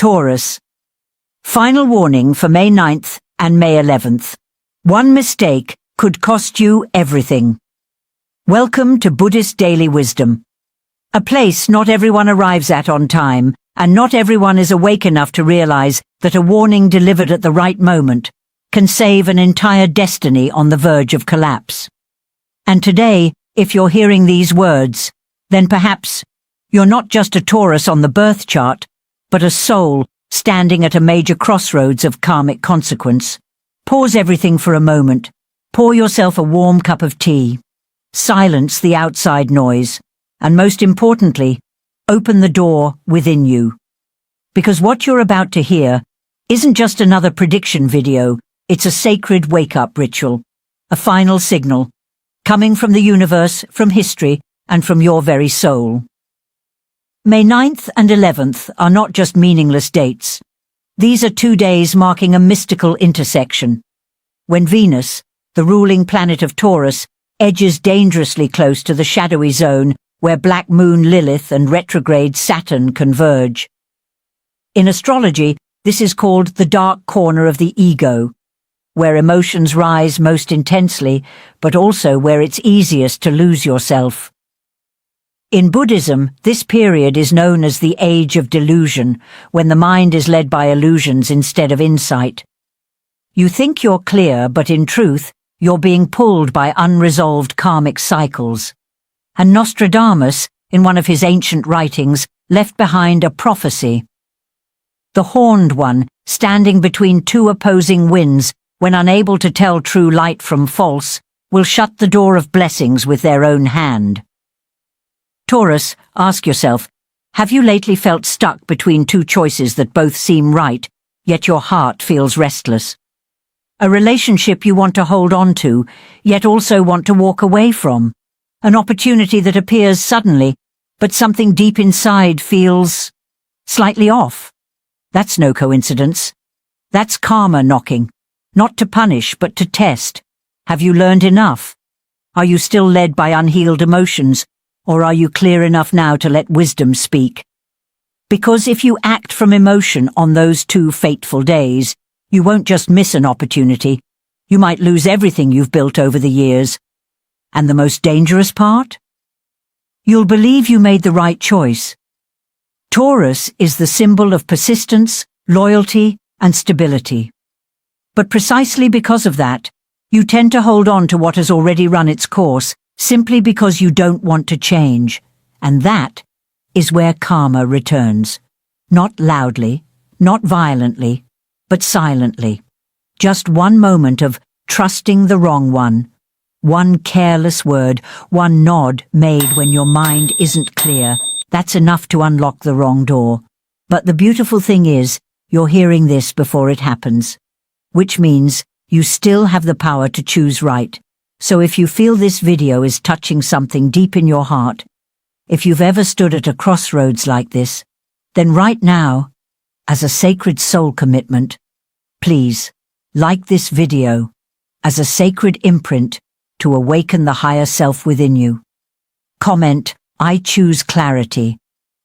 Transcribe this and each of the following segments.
Taurus. Final warning for May 9th and May 11th. One mistake could cost you everything. Welcome to Buddhist Daily Wisdom. A place not everyone arrives at on time, and not everyone is awake enough to realize that a warning delivered at the right moment can save an entire destiny on the verge of collapse. And today, if you're hearing these words, then perhaps you're not just a Taurus on the birth chart, but a soul standing at a major crossroads of karmic consequence. Pause everything for a moment. Pour yourself a warm cup of tea. Silence the outside noise. And most importantly, open the door within you. Because what you're about to hear isn't just another prediction video, it's a sacred wake-up ritual. A final signal. Coming from the universe, from history, and from your very soul. May 9th and 11th are not just meaningless dates. These are 2 days marking a mystical intersection. When Venus, the ruling planet of Taurus, edges dangerously close to the shadowy zone where Black Moon Lilith and retrograde Saturn converge. In astrology, this is called the dark corner of the ego, where emotions rise most intensely, but also where it's easiest to lose yourself. In Buddhism, this period is known as the Age of Delusion, when the mind is led by illusions instead of insight. You think you're clear, but in truth, you're being pulled by unresolved karmic cycles. And Nostradamus, in one of his ancient writings, left behind a prophecy. The horned one, standing between two opposing winds, when unable to tell true light from false, will shut the door of blessings with their own hand. Taurus, ask yourself, have you lately felt stuck between two choices that both seem right, yet your heart feels restless? A relationship you want to hold on to, yet also want to walk away from. An opportunity that appears suddenly, but something deep inside feels slightly off. That's no coincidence. That's karma knocking, not to punish but to test. Have you learned enough? Are you still led by unhealed emotions? Or are you clear enough now to let wisdom speak? Because if you act from emotion on those 2 fateful days, you won't just miss an opportunity, you might lose everything you've built over the years. And the most dangerous part? You'll believe you made the right choice. Taurus is the symbol of persistence, loyalty, and stability. But precisely because of that, you tend to hold on to what has already run its course, simply because you don't want to change, and that is where karma returns. Not loudly, not violently, but silently. Just one moment of trusting the wrong one careless word, one nod made when your mind isn't clear, that's enough to unlock the wrong door. But the beautiful thing is, you're hearing this before it happens, which means you still have the power to choose right. So if you feel this video is touching something deep in your heart, if you've ever stood at a crossroads like this, then right now, as a sacred soul commitment, please, like this video, as a sacred imprint to awaken the higher self within you. Comment, I choose clarity,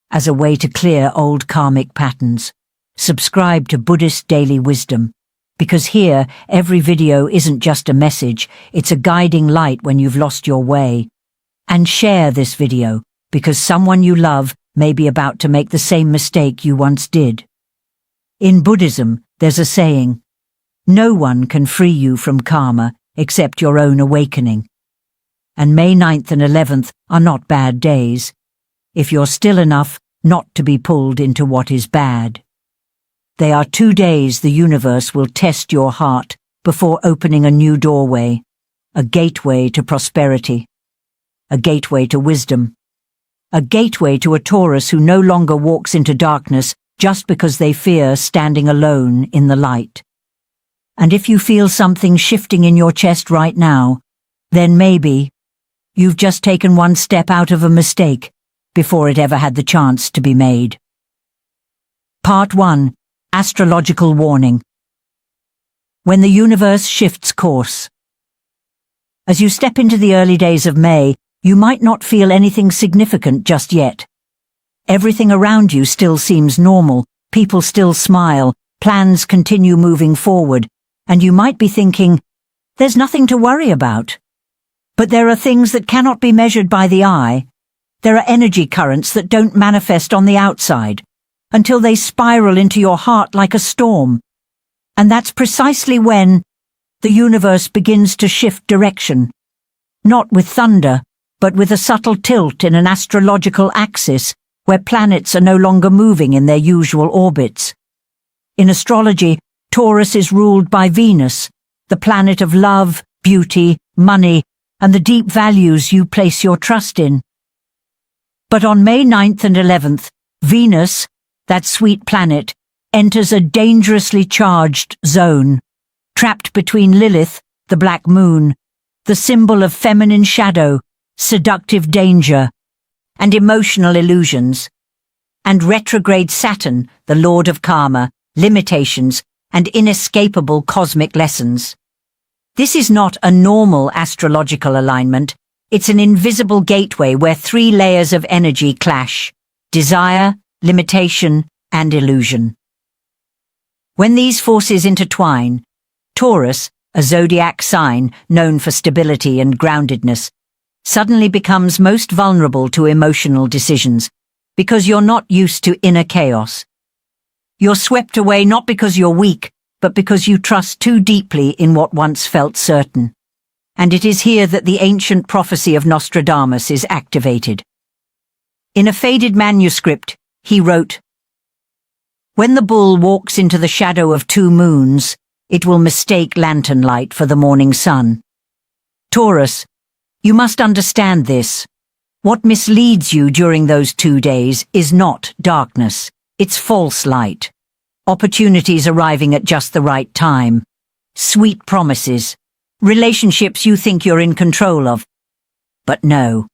as a way to clear old karmic patterns. Subscribe to Buddhist Daily Wisdom. Because here, every video isn't just a message, it's a guiding light when you've lost your way. And share this video, because someone you love may be about to make the same mistake you once did. In Buddhism, there's a saying, no one can free you from karma except your own awakening. And May 9th and 11th are not bad days, if you're still enough not to be pulled into what is bad. They are 2 days the universe will test your heart before opening a new doorway, a gateway to prosperity, a gateway to wisdom, a gateway to a Taurus who no longer walks into darkness just because they fear standing alone in the light. And if you feel something shifting in your chest right now, then maybe you've just taken one step out of a mistake before it ever had the chance to be made. Part 1. Astrological warning. When the universe shifts course. As you step into the early days of May, you might not feel anything significant just yet. Everything around you still seems normal. People still smile, plans continue moving forward, and you might be thinking, there's nothing to worry about. But there are things that cannot be measured by the eye. There are energy currents that don't manifest on the outside, until they spiral into your heart like a storm. And that's precisely when the universe begins to shift direction. Not with thunder, but with a subtle tilt in an astrological axis where planets are no longer moving in their usual orbits. In astrology, Taurus is ruled by Venus, the planet of love, beauty, money, and the deep values you place your trust in. But on May 9th and 11th, Venus, that sweet planet, enters a dangerously charged zone, trapped between Lilith, the black moon, the symbol of feminine shadow, seductive danger, and emotional illusions, and retrograde Saturn, the lord of karma, limitations, and inescapable cosmic lessons. This is not a normal astrological alignment, it's an invisible gateway where three layers of energy clash: desire, limitation, and illusion. When these forces intertwine, Taurus, a zodiac sign known for stability and groundedness, suddenly becomes most vulnerable to emotional decisions, because you're not used to inner chaos. You're swept away not because you're weak, but because you trust too deeply in what once felt certain. And it is here that the ancient prophecy of Nostradamus is activated. In a faded manuscript, he wrote, "When the bull walks into the shadow of two moons, it will mistake lantern light for the morning sun. Taurus, you must understand this. What misleads you during those 2 days is not darkness, it's false light. Opportunities arriving at just the right time. Sweet promises. Relationships you think you're in control of. But no.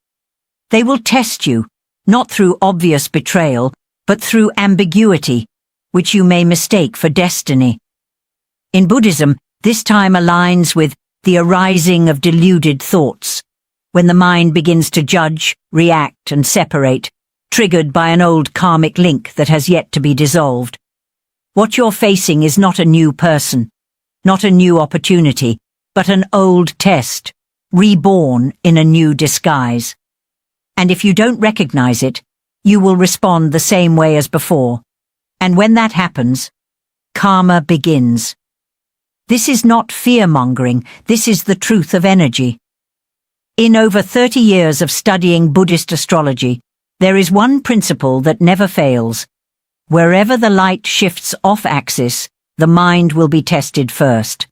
They will test you, not through obvious betrayal, but through ambiguity, which you may mistake for destiny. In Buddhism, this time aligns with the arising of deluded thoughts, when the mind begins to judge, react, and separate, triggered by an old karmic link that has yet to be dissolved. What you're facing is not a new person, not a new opportunity, but an old test, reborn in a new disguise. And if you don't recognize it, you will respond the same way as before. And when that happens, karma begins. This is not fear-mongering, this is the truth of energy. In over 30 years of studying Buddhist astrology, there is one principle that never fails. Wherever the light shifts off-axis, the mind will be tested first.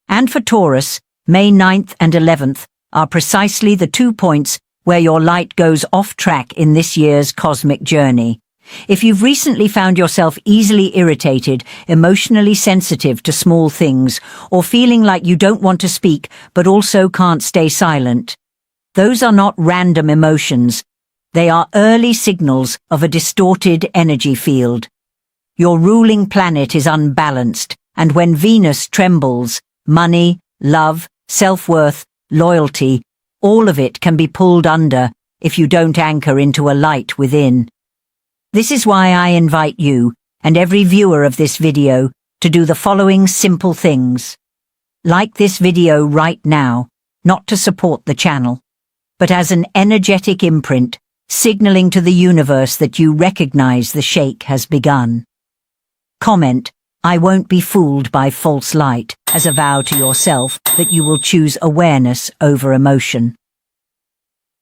And for Taurus, May 9th and 11th are precisely the 2 points where your light goes off track in this year's cosmic journey. If you've recently found yourself easily irritated, emotionally sensitive to small things, or feeling like you don't want to speak but also can't stay silent, those are not random emotions. They are early signals of a distorted energy field. Your ruling planet is unbalanced, and when Venus trembles, money, love, self-worth, loyalty, all of it can be pulled under if you don't anchor into a light within. This is why I invite you, and every viewer of this video, to do the following simple things. Like this video right now, not to support the channel, but as an energetic imprint, signaling to the universe that you recognize the shake has begun. Comment, "I won't be fooled by false light," as a vow to yourself that you will choose awareness over emotion.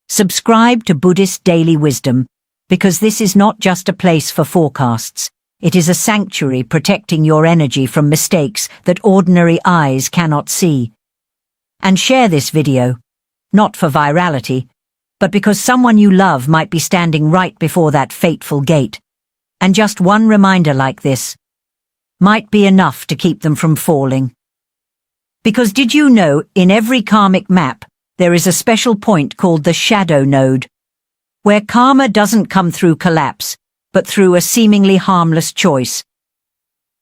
Subscribe to Buddhist Daily Wisdom, because this is not just a place for forecasts. It is a sanctuary protecting your energy from mistakes that ordinary eyes cannot see. And share this video, not for virality, but because someone you love might be standing right before that fateful gate. And just one reminder like this might be enough to keep them from falling. Because did you know, in every karmic map, there is a special point called the shadow node, where karma doesn't come through collapse, but through a seemingly harmless choice.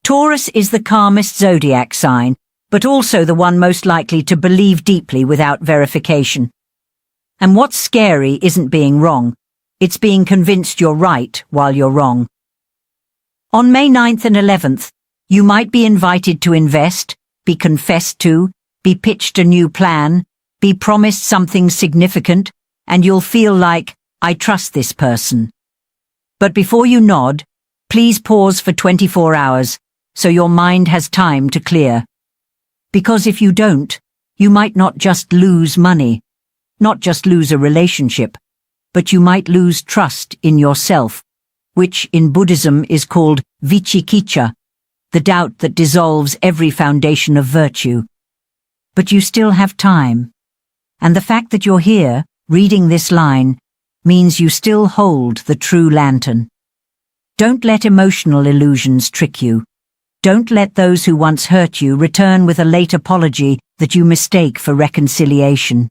Taurus is the calmest zodiac sign, but also the one most likely to believe deeply without verification. And what's scary isn't being wrong, it's being convinced you're right while you're wrong. On May 9th and 11th, you might be invited to invest, be confessed to, be pitched a new plan, be promised something significant, and you'll feel like, I trust this person. But before you nod, please pause for 24 hours so your mind has time to clear. Because if you don't, you might not just lose money, not just lose a relationship, but you might lose trust in yourself, which in Buddhism is called vicikiccha, the doubt that dissolves every foundation of virtue. But you still have time, and the fact that you're here, reading this line, means you still hold the true lantern. Don't let emotional illusions trick you. Don't let those who once hurt you return with a late apology that you mistake for reconciliation.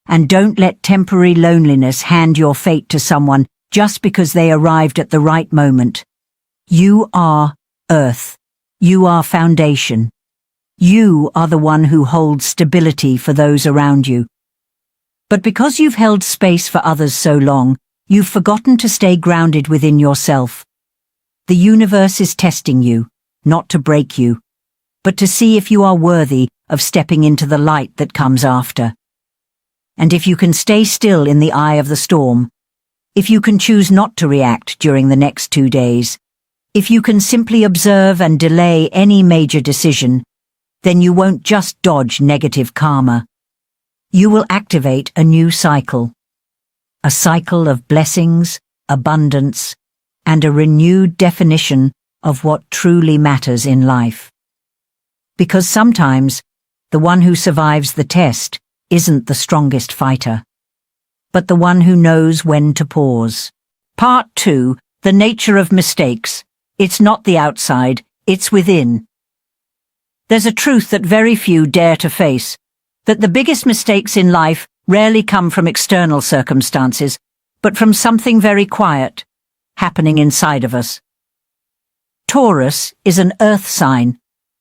And don't let temporary loneliness hand your fate to someone just because they arrived at the right moment. You are earth. You are foundation. You are the one who holds stability for those around you. But because you've held space for others so long, you've forgotten to stay grounded within yourself. The universe is testing you, not to break you, but to see if you are worthy of stepping into the light that comes after. And if you can stay still in the eye of the storm, if you can choose not to react during the next 2 days, if you can simply observe and delay any major decision, then you won't just dodge negative karma. You will activate a new cycle. A cycle of blessings, abundance, and a renewed definition of what truly matters in life. Because sometimes, the one who survives the test isn't the strongest fighter, but the one who knows when to pause. Part 2, The Nature of Mistakes. It's not the outside, it's within. There's a truth that very few dare to face, that the biggest mistakes in life rarely come from external circumstances, but from something very quiet, happening inside of us. Taurus is an earth sign,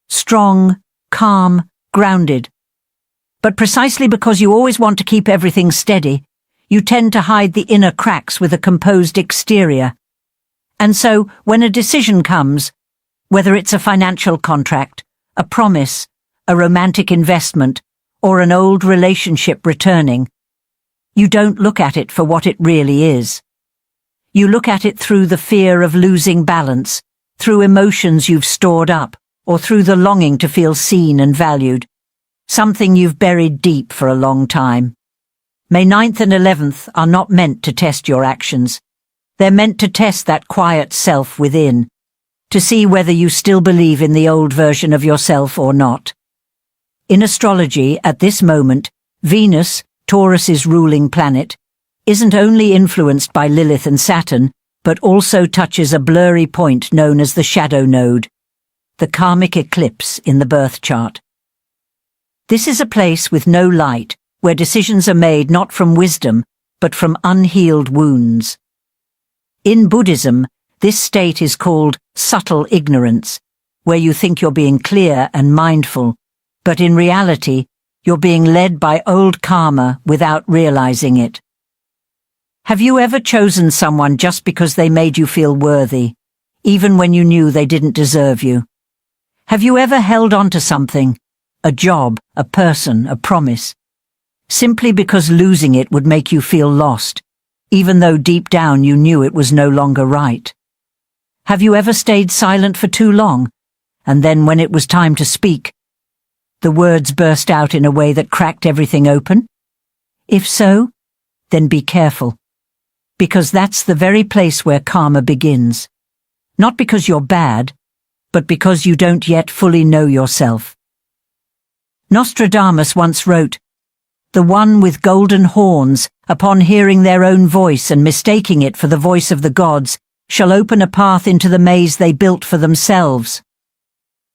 strong, calm, grounded. But precisely because you always want to keep everything steady, you tend to hide the inner cracks with a composed exterior. And so, when a decision comes, whether it's a financial contract, a promise, a romantic investment, or an old relationship returning, you don't look at it for what it really is. You look at it through the fear of losing balance, through emotions you've stored up, or through the longing to feel seen and valued, something you've buried deep for a long time. May 9th and 11th are not meant to test your actions. They're meant to test that quiet self within, to see whether you still believe in the old version of yourself or not. In astrology, at this moment, Venus, Taurus's ruling planet, isn't only influenced by Lilith and Saturn, but also touches a blurry point known as the shadow node, the karmic eclipse in the birth chart. This is a place with no light, where decisions are made not from wisdom, but from unhealed wounds. In Buddhism, this state is called subtle ignorance, where you think you're being clear and mindful, but in reality, you're being led by old karma without realizing it. Have you ever chosen someone just because they made you feel worthy, even when you knew they didn't deserve you? Have you ever held on to something, a job, a person, a promise, simply because losing it would make you feel lost, even though deep down you knew it was no longer right? Have you ever stayed silent for too long, and then when it was time to speak, the words burst out in a way that cracked everything open? If so, then be careful, because that's the very place where karma begins. Not because you're bad, but because you don't yet fully know yourself. Nostradamus once wrote, "The one with golden horns, upon hearing their own voice and mistaking it for the voice of the gods, shall open a path into the maze they built for themselves."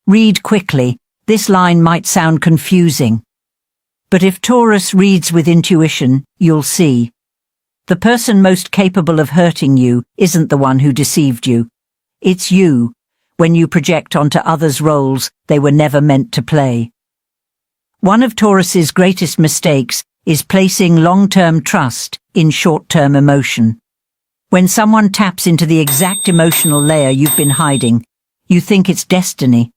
Read quickly. This line might sound confusing. But if Taurus reads with intuition, you'll see. The person most capable of hurting you isn't the one who deceived you. It's you, when you project onto others roles they were never meant to play. One of Taurus's greatest mistakes is placing long-term trust in short-term emotion. When someone taps into the exact emotional layer you've been hiding, You think it's destiny.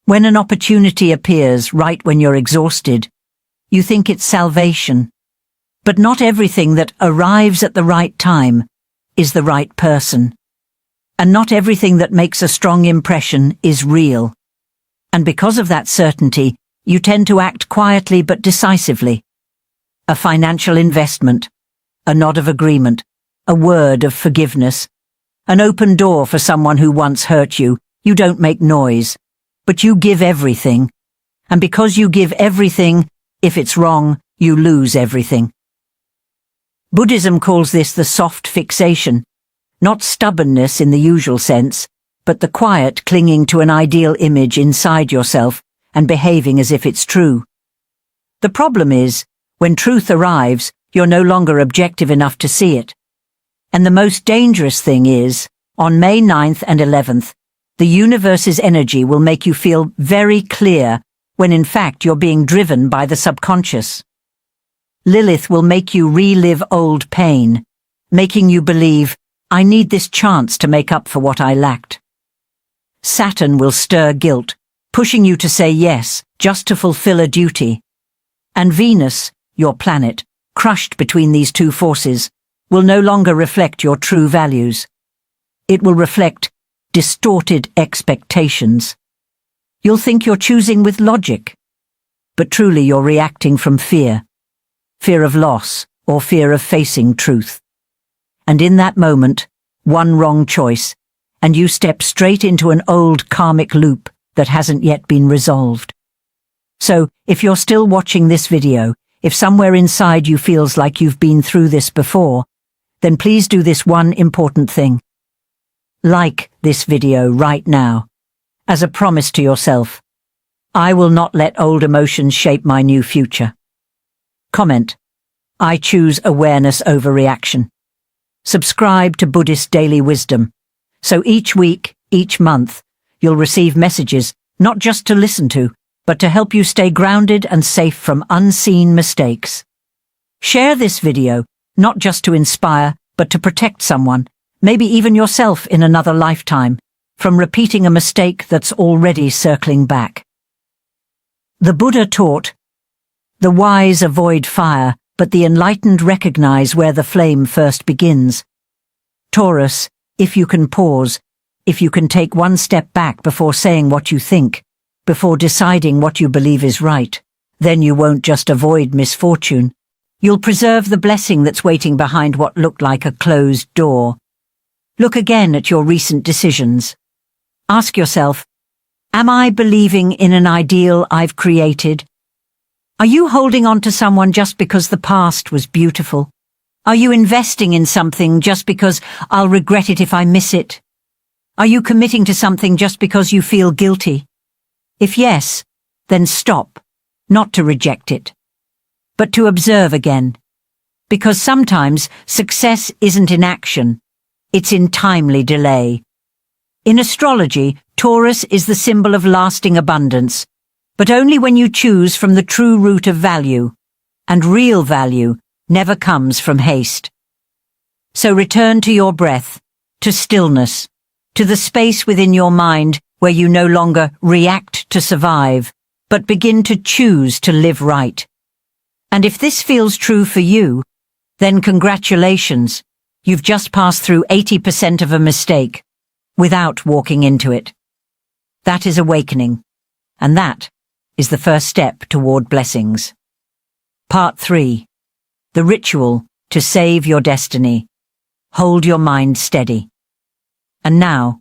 When an opportunity appears right when you're exhausted, you think it's salvation. But not everything that arrives at the right time is the right person. And not everything that makes a strong impression is real. And because of that certainty, you tend to act quietly but decisively. A financial investment, a nod of agreement, a word of forgiveness, an open door for someone who once hurt you. You don't make noise, but you give everything. And because you give everything, if it's wrong, you lose everything. Buddhism calls this the soft fixation, not stubbornness in the usual sense, but the quiet clinging to an ideal image inside yourself and behaving as if it's true. The problem is, when truth arrives, you're no longer objective enough to see it. And the most dangerous thing is, on May 9th and 11th, the universe's energy will make you feel very clear when in fact you're being driven by the subconscious. Lilith will make you relive old pain, making you believe, I need this chance to make up for what I lacked. Saturn will stir guilt, pushing you to say yes, just to fulfill a duty. And Venus, your planet, crushed between these two forces, will no longer reflect your true values. It will reflect distorted expectations. You'll think you're choosing with logic, but truly you're reacting from fear. Fear of loss or fear of facing truth. And in that moment, one wrong choice, and you step straight into an old karmic loop that hasn't yet been resolved. So, if you're still watching this video, if somewhere inside you feels like you've been through this before, then please do this one important thing. Like this video right now, as a promise to yourself. I will not let old emotions shape my new future. Comment. I choose awareness over reaction. Subscribe to Buddhist Daily Wisdom, so each week, each month, you'll receive messages not just to listen to, but to help you stay grounded and safe from unseen mistakes. Share this video, not just to inspire, but to protect someone, maybe even yourself in another lifetime, from repeating a mistake that's already circling back. The Buddha taught, the wise avoid fire, but the enlightened recognize where the flame first begins. Taurus, if you can pause, if you can take one step back before saying what you think, before deciding what you believe is right, then you won't just avoid misfortune. You'll preserve the blessing that's waiting behind what looked like a closed door. Look again at your recent decisions. Ask yourself, am I believing in an ideal I've created? Are you holding on to someone just because the past was beautiful? Are you investing in something just because I'll regret it if I miss it? Are you committing to something just because you feel guilty? If yes, then stop, not to reject it, but to observe again. Because sometimes success isn't in action, it's in timely delay. In astrology, Taurus is the symbol of lasting abundance, but only when you choose from the true root of value, and real value never comes from haste. So return to your breath, to stillness, to the space within your mind where you no longer react to survive, but begin to choose to live right. And if this feels true for you, then congratulations, you've just passed through 80% of a mistake, without walking into it. That is awakening, and that is the first step toward blessings. Part 3. The ritual to save your destiny. Hold your mind steady. And now,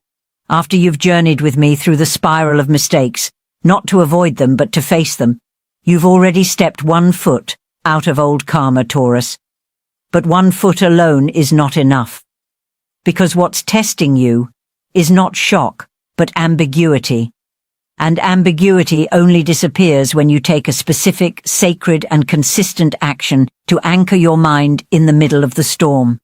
after you've journeyed with me through the spiral of mistakes, not to avoid them but to face them, you've already stepped 1 foot out of old karma, Taurus. But 1 foot alone is not enough. Because what's testing you is not shock, but ambiguity. And ambiguity only disappears when you take a specific, sacred and consistent action to anchor your mind in the middle of the storm.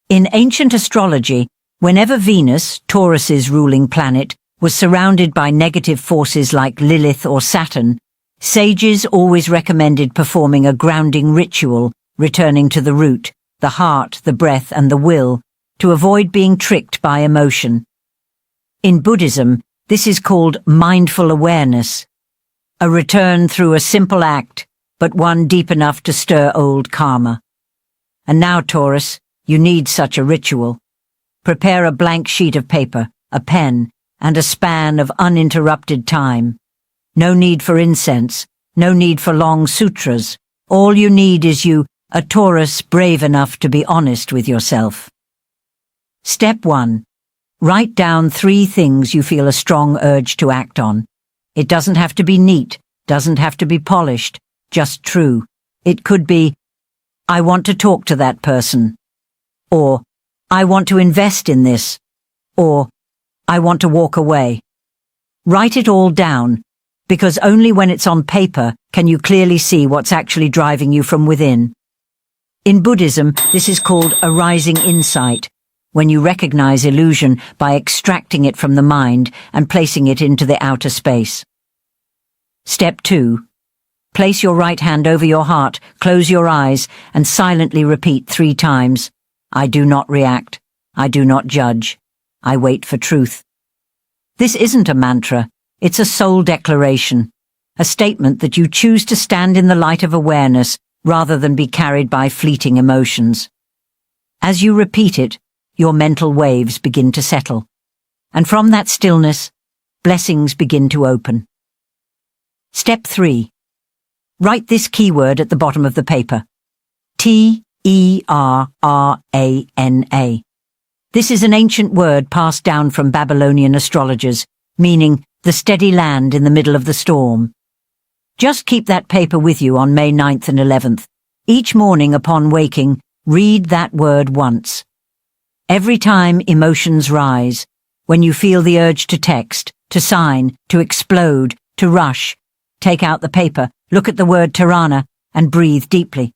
In ancient astrology, whenever Venus, Taurus's ruling planet, was surrounded by negative forces like Lilith or Saturn, sages always recommended performing a grounding ritual, returning to the root, the heart, the breath and the will, to avoid being tricked by emotion. In Buddhism, this is called mindful awareness, a return through a simple act, but one deep enough to stir old karma. And now, Taurus, you need such a ritual. Prepare a blank sheet of paper, a pen, and a span of uninterrupted time. No need for incense, no need for long sutras. All you need is you, a Taurus brave enough to be honest with yourself. Step 1. Write down 3 things you feel a strong urge to act on. It doesn't have to be neat, doesn't have to be polished, just true. It could be, I want to talk to that person. Or, I want to invest in this. Or, I want to walk away. Write it all down, because only when it's on paper can you clearly see what's actually driving you from within. In Buddhism, this is called arising insight, when you recognize illusion by extracting it from the mind and placing it into the outer space. Step 2. Place your right hand over your heart, close your eyes, and silently repeat 3 times. I do not react. I do not judge. I wait for truth. This isn't a mantra, it's a soul declaration, a statement that you choose to stand in the light of awareness rather than be carried by fleeting emotions. As you repeat it, your mental waves begin to settle, and from that stillness, blessings begin to open. Step 3. Write this keyword at the bottom of the paper. T-E-R-R-A-N-A. This is an ancient word passed down from Babylonian astrologers, meaning the steady land in the middle of the storm. Just keep that paper with you on May 9th and 11th. Each morning upon waking, read that word once. Every time emotions rise, when you feel the urge to text, to sign, to explode, to rush, take out the paper, look at the word Tirana, and breathe deeply.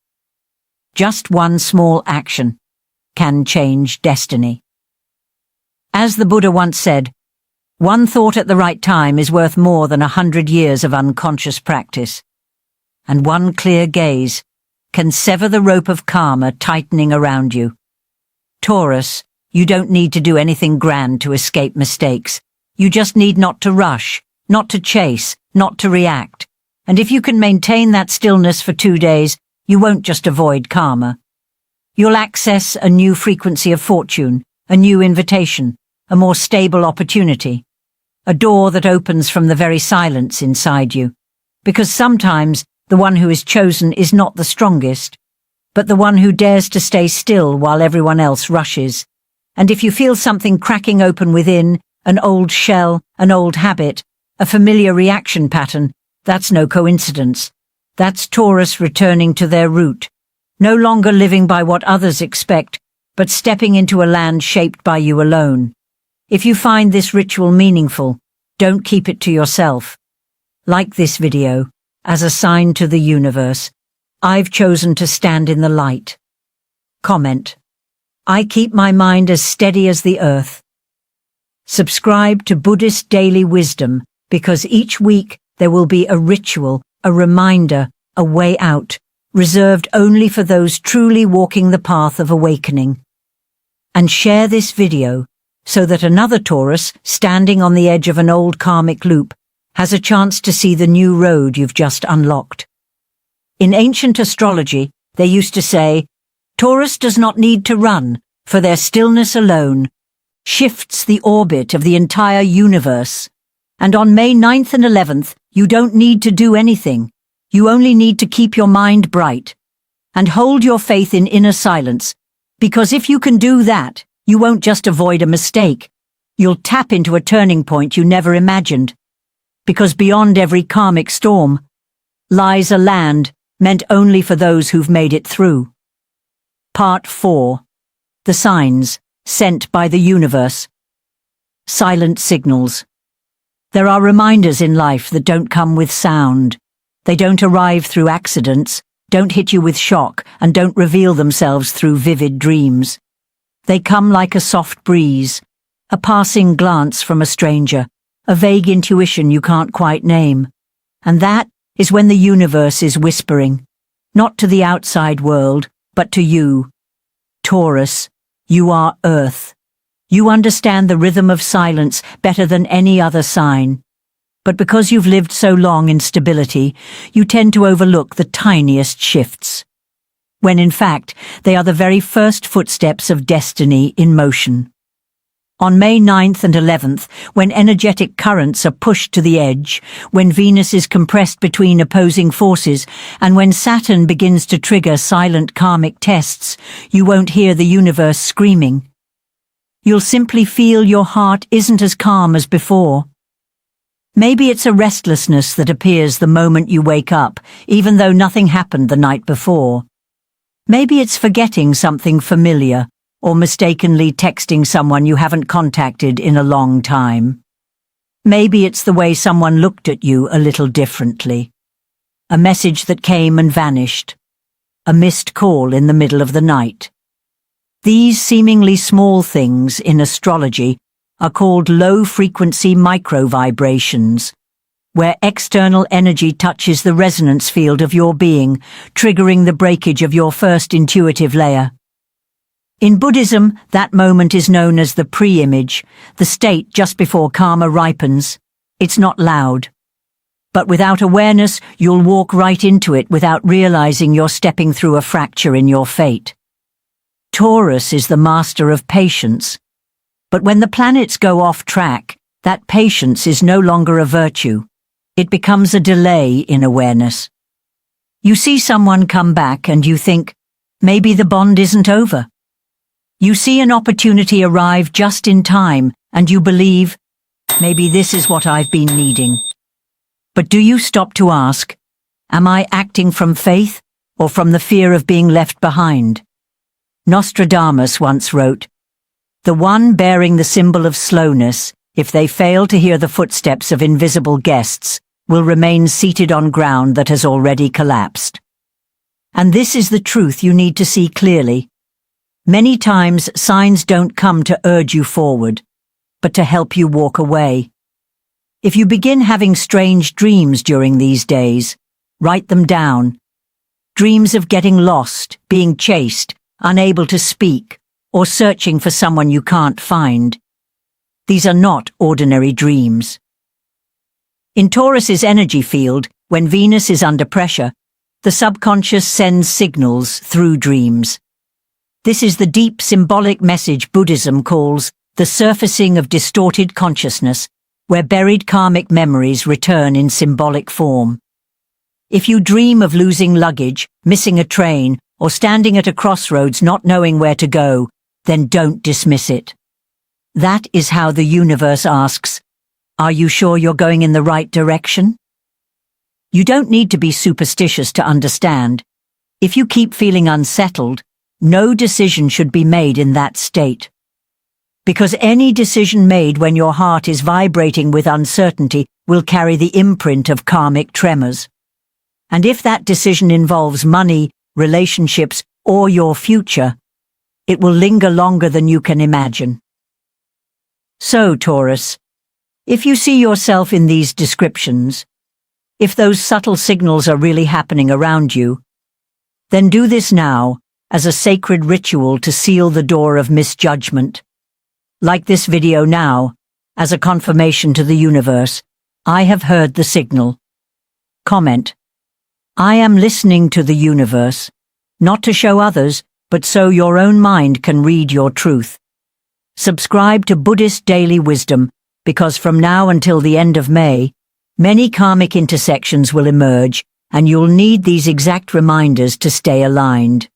Just one small action can change destiny. As the Buddha once said, one thought at the right time is worth more than 100 years of unconscious practice, and one clear gaze can sever the rope of karma tightening around you. Taurus, you don't need to do anything grand to escape mistakes. You just need not to rush, not to chase, not to react. And if you can maintain that stillness for 2 days, you won't just avoid karma. You'll access a new frequency of fortune, a new invitation, a more stable opportunity, a door that opens from the very silence inside you. Because sometimes the one who is chosen is not the strongest, but the one who dares to stay still while everyone else rushes. And if you feel something cracking open within, an old shell, an old habit, a familiar reaction pattern, that's no coincidence. That's Taurus returning to their root, no longer living by what others expect, but stepping into a land shaped by you alone. If you find this ritual meaningful, don't keep it to yourself. Like this video, as a sign to the universe, I've chosen to stand in the light. Comment. I keep my mind as steady as the earth. Subscribe to Buddhist Daily Wisdom, because each week there will be a ritual, a reminder, a way out, reserved only for those truly walking the path of awakening. And share this video so that another Taurus, standing on the edge of an old karmic loop, has a chance to see the new road you've just unlocked. In ancient astrology, they used to say, Taurus does not need to run, for their stillness alone shifts the orbit of the entire universe. And on May 9th and 11th, you don't need to do anything. You only need to keep your mind bright and hold your faith in inner silence, because if you can do that, you won't just avoid a mistake. You'll tap into a turning point you never imagined. Because beyond every karmic storm lies a land meant only for those who've made it through. Part 4. The signs sent by the universe. Silent signals. There are reminders in life that don't come with sound. They don't arrive through accidents, don't hit you with shock, and don't reveal themselves through vivid dreams. They come like a soft breeze, a passing glance from a stranger, a vague intuition you can't quite name. And that is when the universe is whispering, not to the outside world, but to you. Taurus, you are Earth. You understand the rhythm of silence better than any other sign. But because you've lived so long in stability, you tend to overlook the tiniest shifts, when in fact they are the very first footsteps of destiny in motion. On May 9th and 11th, when energetic currents are pushed to the edge, when Venus is compressed between opposing forces, and when Saturn begins to trigger silent karmic tests, you won't hear the universe screaming. You'll simply feel your heart isn't as calm as before. Maybe it's a restlessness that appears the moment you wake up, even though nothing happened the night before. Maybe it's forgetting something familiar, or mistakenly texting someone you haven't contacted in a long time. Maybe it's the way someone looked at you a little differently. A message that came and vanished. A missed call in the middle of the night. These seemingly small things in astrology are called low-frequency micro-vibrations, where external energy touches the resonance field of your being, triggering the breakage of your first intuitive layer. In Buddhism, that moment is known as the pre-image, the state just before karma ripens. It's not loud. But without awareness, you'll walk right into it without realizing you're stepping through a fracture in your fate. Taurus is the master of patience. But when the planets go off track, that patience is no longer a virtue. It becomes a delay in awareness. You see someone come back and you think, maybe the bond isn't over. You see an opportunity arrive just in time and you believe, maybe this is what I've been needing. But do you stop to ask, am I acting from faith or from the fear of being left behind? Nostradamus once wrote, "The one bearing the symbol of slowness, if they fail to hear the footsteps of invisible guests, will remain seated on ground that has already collapsed." And this is the truth you need to see clearly. Many times signs don't come to urge you forward, but to help you walk away. If you begin having strange dreams during these days, write them down. Dreams of getting lost, being chased, unable to speak, or searching for someone you can't find. These are not ordinary dreams. In Taurus's energy field, when Venus is under pressure, the subconscious sends signals through dreams. This is the deep symbolic message Buddhism calls the surfacing of distorted consciousness, where buried karmic memories return in symbolic form. If you dream of losing luggage, missing a train, or standing at a crossroads not knowing where to go, then don't dismiss it. That is how the universe asks, are you sure you're going in the right direction? You don't need to be superstitious to understand. If you keep feeling unsettled, no decision should be made in that state. Because any decision made when your heart is vibrating with uncertainty will carry the imprint of karmic tremors. And if that decision involves money, relationships, or your future, it will linger longer than you can imagine. So, Taurus, if you see yourself in these descriptions, if those subtle signals are really happening around you, then do this now as a sacred ritual to seal the door of misjudgment. Like this video now, as a confirmation to the universe, I have heard the signal. Comment, I am listening to the universe, not to show others, but so your own mind can read your truth. Subscribe to Buddhist Daily Wisdom, because from now until the end of May, many karmic intersections will emerge, and you'll need these exact reminders to stay aligned.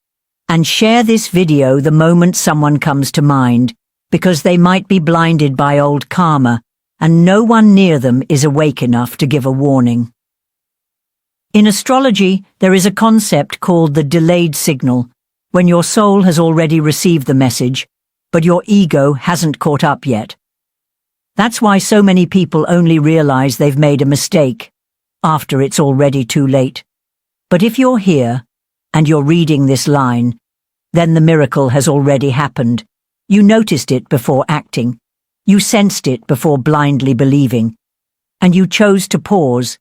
And share this video the moment someone comes to mind, because they might be blinded by old karma, and no one near them is awake enough to give a warning. In astrology, there is a concept called the delayed signal, when your soul has already received the message, but your ego hasn't caught up yet. That's why so many people only realize they've made a mistake after it's already too late. But if you're here, and you're reading this line, then the miracle has already happened. You noticed it before acting. You sensed it before blindly believing. And you chose to pause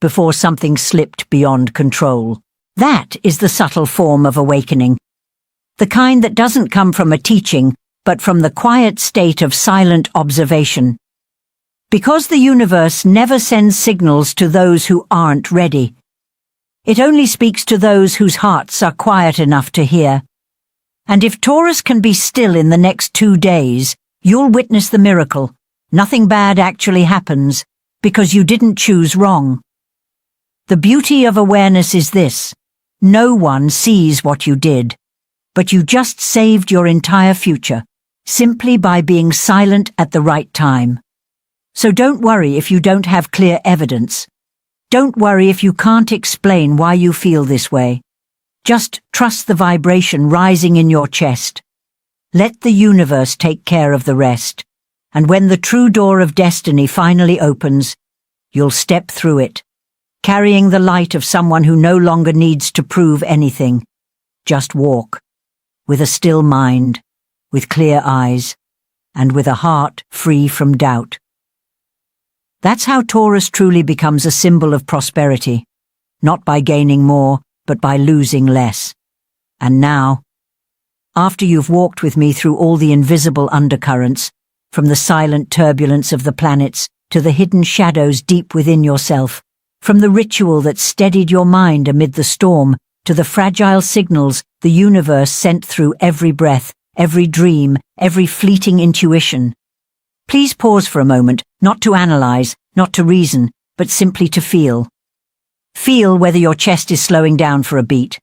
before something slipped beyond control. That is the subtle form of awakening. The kind that doesn't come from a teaching, but from the quiet state of silent observation. Because the universe never sends signals to those who aren't ready. It only speaks to those whose hearts are quiet enough to hear. And if Taurus can be still in the next 2 days, you'll witness the miracle. Nothing bad actually happens, because you didn't choose wrong. The beauty of awareness is this: no one sees what you did, but you just saved your entire future, simply by being silent at the right time. So don't worry if you don't have clear evidence. Don't worry if you can't explain why you feel this way. Just trust the vibration rising in your chest. Let the universe take care of the rest. And when the true door of destiny finally opens, you'll step through it, carrying the light of someone who no longer needs to prove anything. Just walk, with a still mind, with clear eyes, and with a heart free from doubt. That's how Taurus truly becomes a symbol of prosperity, not by gaining more, but by losing less. And now, after you've walked with me through all the invisible undercurrents, from the silent turbulence of the planets to the hidden shadows deep within yourself, from the ritual that steadied your mind amid the storm to the fragile signals the universe sent through every breath, every dream, every fleeting intuition. Please pause for a moment, not to analyze, not to reason, but simply to feel. Feel whether your chest is slowing down for a beat,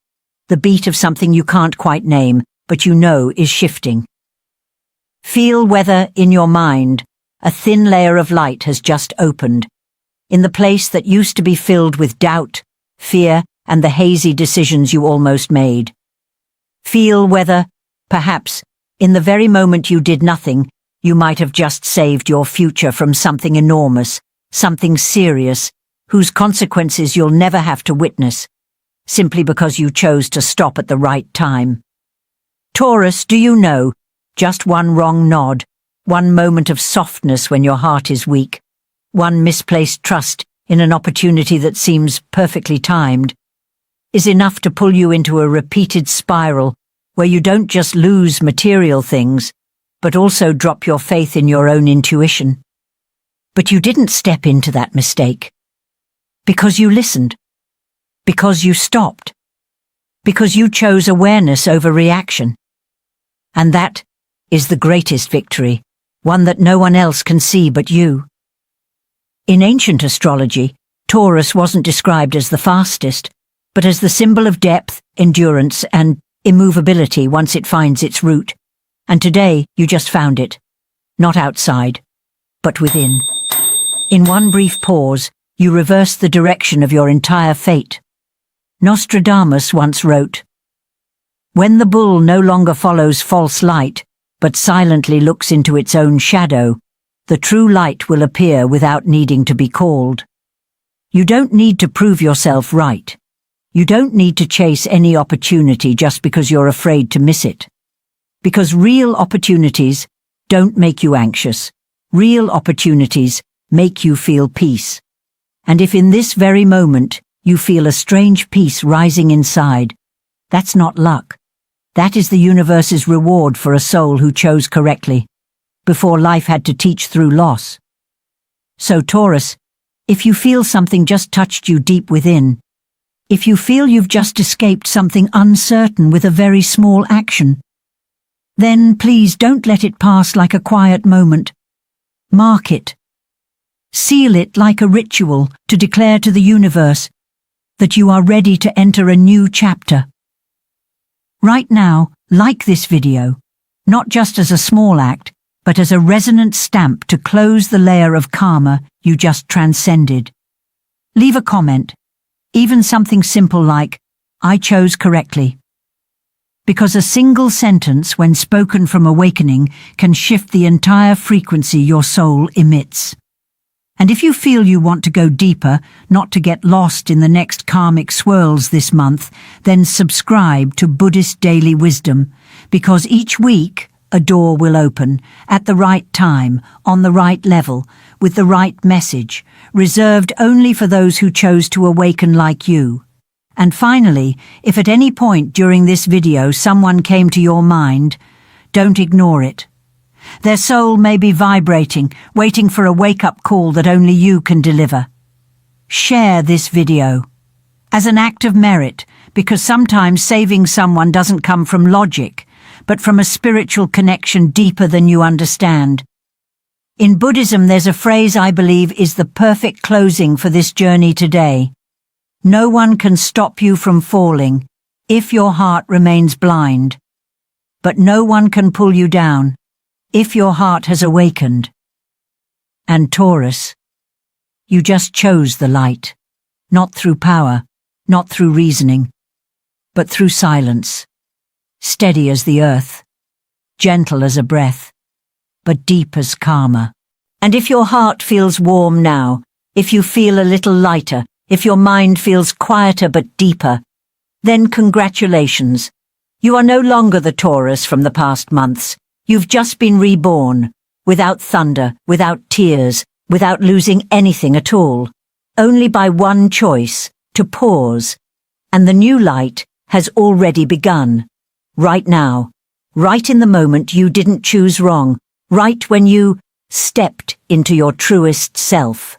the beat of something you can't quite name, but you know is shifting. Feel whether, in your mind, a thin layer of light has just opened, in the place that used to be filled with doubt, fear, and the hazy decisions you almost made. Feel whether, perhaps, in the very moment you did nothing, you might have just saved your future from something enormous, something serious, whose consequences you'll never have to witness, simply because you chose to stop at the right time. Taurus, do you know, just one wrong nod, one moment of softness when your heart is weak, one misplaced trust in an opportunity that seems perfectly timed, is enough to pull you into a repeated spiral where you don't just lose material things, but also drop your faith in your own intuition. But you didn't step into that mistake. Because you listened. Because you stopped. Because you chose awareness over reaction. And that is the greatest victory, one that no one else can see but you. In ancient astrology, Taurus wasn't described as the fastest, but as the symbol of depth, endurance, and immovability once it finds its root. And today, you just found it. Not outside, but within. In one brief pause, you reversed the direction of your entire fate. Nostradamus once wrote, "When the bull no longer follows false light, but silently looks into its own shadow, the true light will appear without needing to be called." You don't need to prove yourself right. You don't need to chase any opportunity just because you're afraid to miss it. Because real opportunities don't make you anxious. Real opportunities make you feel peace. And if in this very moment you feel a strange peace rising inside, that's not luck. That is the universe's reward for a soul who chose correctly, before life had to teach through loss. So Taurus, if you feel something just touched you deep within, if you feel you've just escaped something uncertain with a very small action, then please don't let it pass like a quiet moment. Mark it. Seal it like a ritual to declare to the universe that you are ready to enter a new chapter. Right now, like this video, not just as a small act, but as a resonant stamp to close the layer of karma you just transcended. Leave a comment, even something simple like, "I chose correctly." Because a single sentence, when spoken from awakening, can shift the entire frequency your soul emits. And if you feel you want to go deeper, not to get lost in the next karmic swirls this month, then subscribe to Buddhist Daily Wisdom, because each week a door will open, at the right time, on the right level, with the right message, reserved only for those who chose to awaken like you. And finally, if at any point during this video someone came to your mind, don't ignore it. Their soul may be vibrating, waiting for a wake-up call that only you can deliver. Share this video as an act of merit, because sometimes saving someone doesn't come from logic, but from a spiritual connection deeper than you understand. In Buddhism, there's a phrase I believe is the perfect closing for this journey today. No one can stop you from falling if your heart remains blind, but no one can pull you down if your heart has awakened. And Taurus, you just chose the light, not through power, not through reasoning, but through silence, steady as the earth, gentle as a breath, but deep as karma. And if your heart feels warm now, if you feel a little lighter, if your mind feels quieter but deeper, then congratulations. You are no longer the Taurus from the past months. You've just been reborn, without thunder, without tears, without losing anything at all, only by one choice, to pause. And the new light has already begun. Right now, right in the moment you didn't choose wrong, right when you stepped into your truest self.